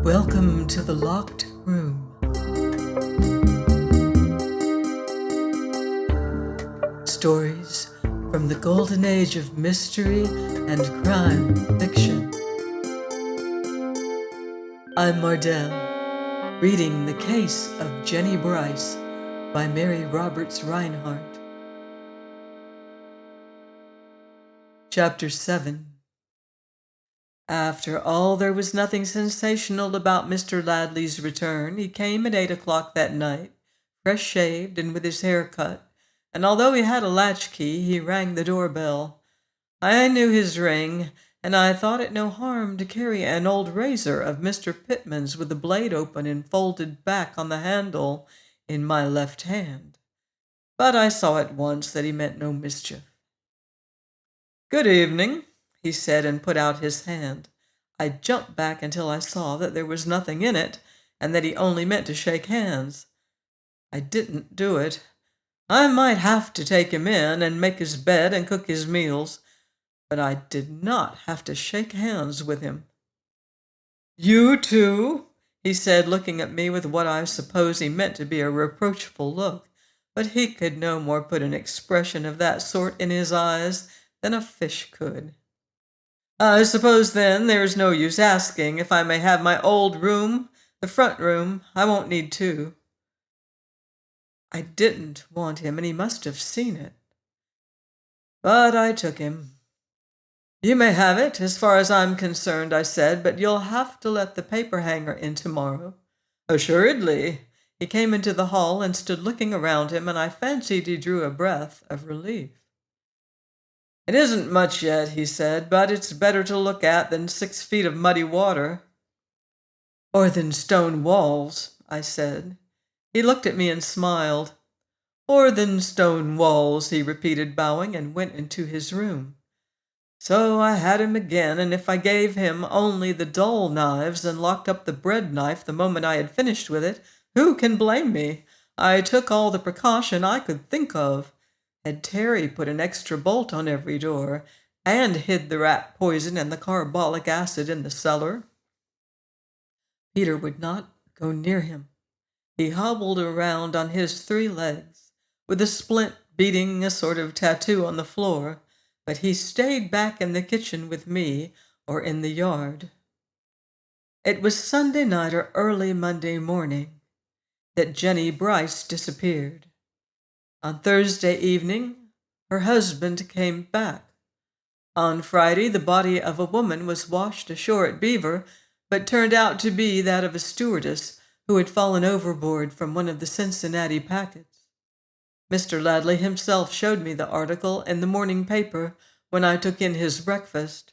Welcome to the locked room. Stories from the golden age of mystery and crime fiction. I'm Mardell, reading The Case of Jennie Brice by Mary Roberts Reinhardt. Chapter 7. After all, there was nothing sensational about Mr. Ladley's return. He came at 8 o'clock that night, fresh-shaved and with his hair cut, and although he had a latchkey, he rang the doorbell. I knew his ring, and I thought it no harm to carry an old razor of Mr. Pittman's with the blade open and folded back on the handle in my left hand. But I saw at once that he meant no mischief. "Good evening," he said, and put out his hand. I jumped back until I saw that there was nothing in it, and that he only meant to shake hands. I didn't do it. I might have to take him in and make his bed and cook his meals, but I did not have to shake hands with him. "You too?" he said, looking at me with what I suppose he meant to be a reproachful look, but he could no more put an expression of that sort in his eyes than a fish could. "I suppose, then, there is no use asking if I may have my old room, the front room. I won't need two." I didn't want him, and he must have seen it. But I took him. "You may have it, as far as I'm concerned," I said, "but you'll have to let the paper-hanger in tomorrow." "Assuredly." He came into the hall and stood looking around him, and I fancied he drew a breath of relief. "It isn't much yet," he said, "but it's better to look at than 6 feet of muddy water." "Or than stone walls," I said. He looked at me and smiled. "Or than stone walls," he repeated, bowing, and went into his room. So I had him again, and if I gave him only the dull knives and locked up the bread knife the moment I had finished with it, who can blame me? I took all the precaution I could think of. Had Terry put an extra bolt on every door, and hid the rat poison and the carbolic acid in the cellar? Peter would not go near him. He hobbled around on his 3 legs, with a splint beating a sort of tattoo on the floor, but he stayed back in the kitchen with me or in the yard. It was Sunday night or early Monday morning that Jennie Brice disappeared. On Thursday evening, her husband came back. On Friday, the body of a woman was washed ashore at Beaver, but turned out to be that of a stewardess who had fallen overboard from one of the Cincinnati packets. Mr. Ladley himself showed me the article in the morning paper when I took in his breakfast.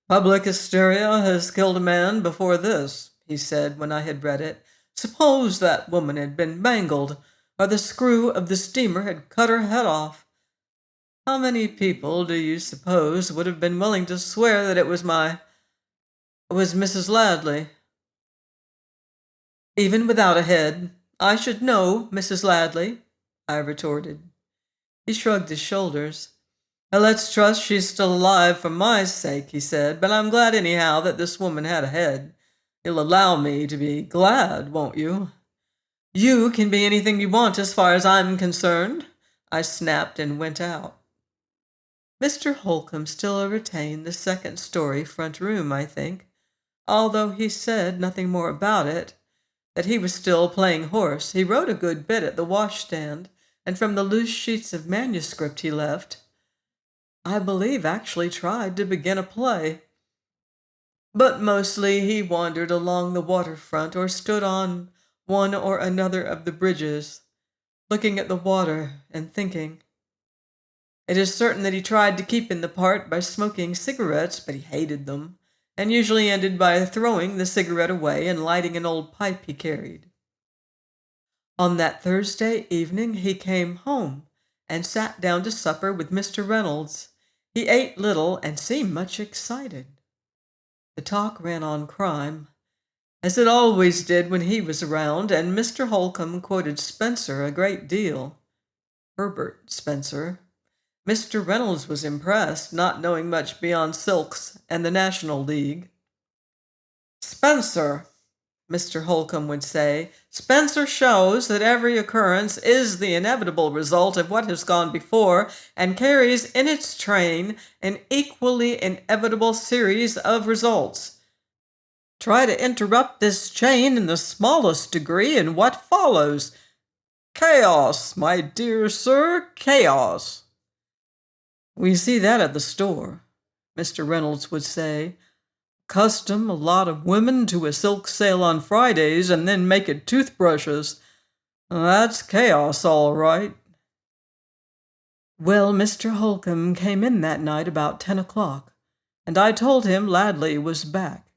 "Public hysteria has killed a man before this," he said when I had read it. "Suppose that woman had been mangled, or the screw of the steamer had cut her head off. How many people do you suppose would have been willing to swear that it was Mrs. Ladley?" "Even without a head, I should know Mrs. Ladley," I retorted. He shrugged his shoulders. "Let's trust she's still alive for my sake," he said, "but I'm glad anyhow that this woman had a head. You'll allow me to be glad, won't you?" "You can be anything you want as far as I'm concerned," I snapped and went out. Mr. Holcomb still retained the second-story front room, I think, although he said nothing more about it. That he was still playing horse. He wrote a good bit at the washstand, and from the loose sheets of manuscript he left, I believe actually tried to begin a play. But mostly he wandered along the waterfront or stood on one or another of the bridges, looking at the water and thinking. It is certain that he tried to keep in the part by smoking cigarettes, but he hated them, and usually ended by throwing the cigarette away and lighting an old pipe he carried. On that Thursday evening he came home and sat down to supper with Mr. Reynolds. He ate little and seemed much excited. The talk ran on crime, as it always did when he was around, and Mr. Holcomb quoted Spencer a great deal. Herbert Spencer. Mr. Reynolds was impressed, not knowing much beyond silks and the National League. Spencer, Mr. Holcomb would say, Spencer shows that every occurrence is the inevitable result of what has gone before and carries in its train an equally inevitable series of results. Try to interrupt this chain in the smallest degree, and what follows? Chaos, my dear sir, chaos. We see that at the store, Mr. Reynolds would say. Custom a lot of women to a silk sale on Fridays and then make it toothbrushes. That's chaos, all right. Well, Mr. Holcomb came in that night about 10 o'clock, and I told him Ladley was back.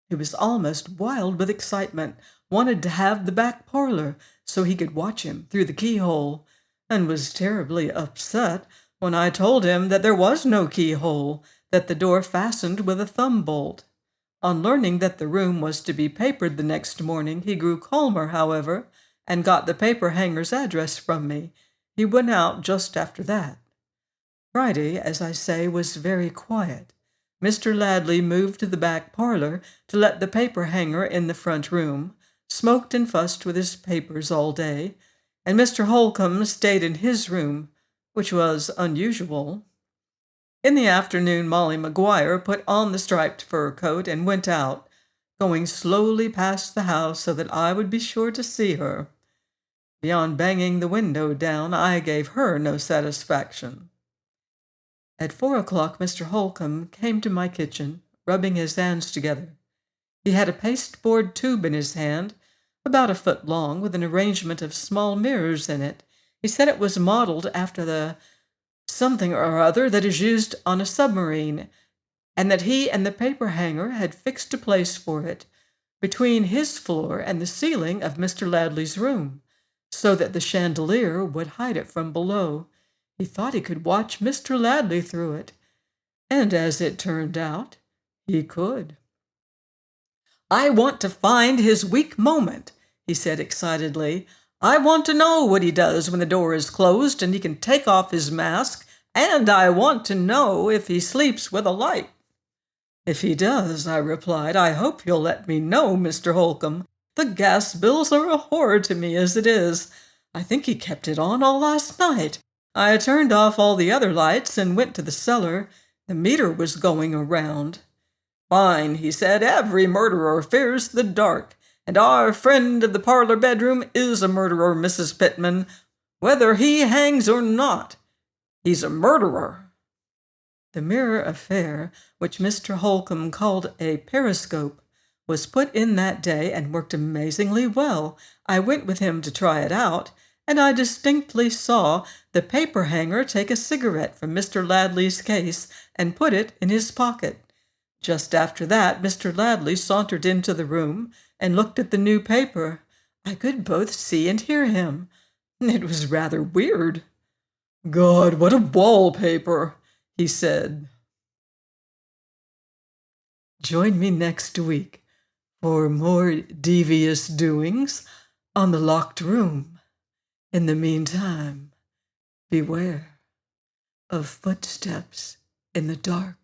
He was almost wild with excitement, wanted to have the back parlor so he could watch him through the keyhole, and was terribly upset when I told him that there was no keyhole, that the door fastened with a thumb bolt. On learning that the room was to be papered the next morning, he grew calmer, however, and got the paper hanger's address from me. He went out just after that. Friday, as I say, was very quiet. Mr. Ladley moved to the back parlor to let the paper hanger in the front room, smoked and fussed with his papers all day, and Mr. Holcomb stayed in his room, which was unusual. In the afternoon, Molly Maguire put on the striped fur coat and went out, going slowly past the house so that I would be sure to see her. Beyond banging the window down, I gave her no satisfaction. At 4 o'clock, Mr. Holcomb came to my kitchen, rubbing his hands together. He had a pasteboard tube in his hand, about a foot long, with an arrangement of small mirrors in it. He said it was modeled after the something or other that is used on a submarine, and that he and the paper hanger had fixed a place for it between his floor and the ceiling of Mr. Ladley's room, so that the chandelier would hide it from below. He thought he could watch Mr. Ladley through it, and as it turned out, he could. I want to find his weak moment, he said excitedly. I want to know what he does when the door is closed and he can take off his mask, and I want to know if he sleeps with a light. If he does, I replied, I hope you'll let me know, Mr. Holcomb. The gas bills are a horror to me as it is. I think he kept it on all last night. I turned off all the other lights and went to the cellar. The meter was going around. Fine, he said, every murderer fears the dark. And our friend of the parlor bedroom is a murderer, Mrs. Pittman. Whether he hangs or not, he's a murderer. The mirror affair, which Mr. Holcomb called a periscope, was put in that day and worked amazingly well. I went with him to try it out, and I distinctly saw the paper hanger take a cigarette from Mr. Ladley's case and put it in his pocket. Just after that, Mr. Ladley sauntered into the room and looked at the new paper. I could both see and hear him. It was rather weird. God, what a wallpaper, he said. Join me next week for more devious doings on The Locked Room. In the meantime, beware of footsteps in the dark.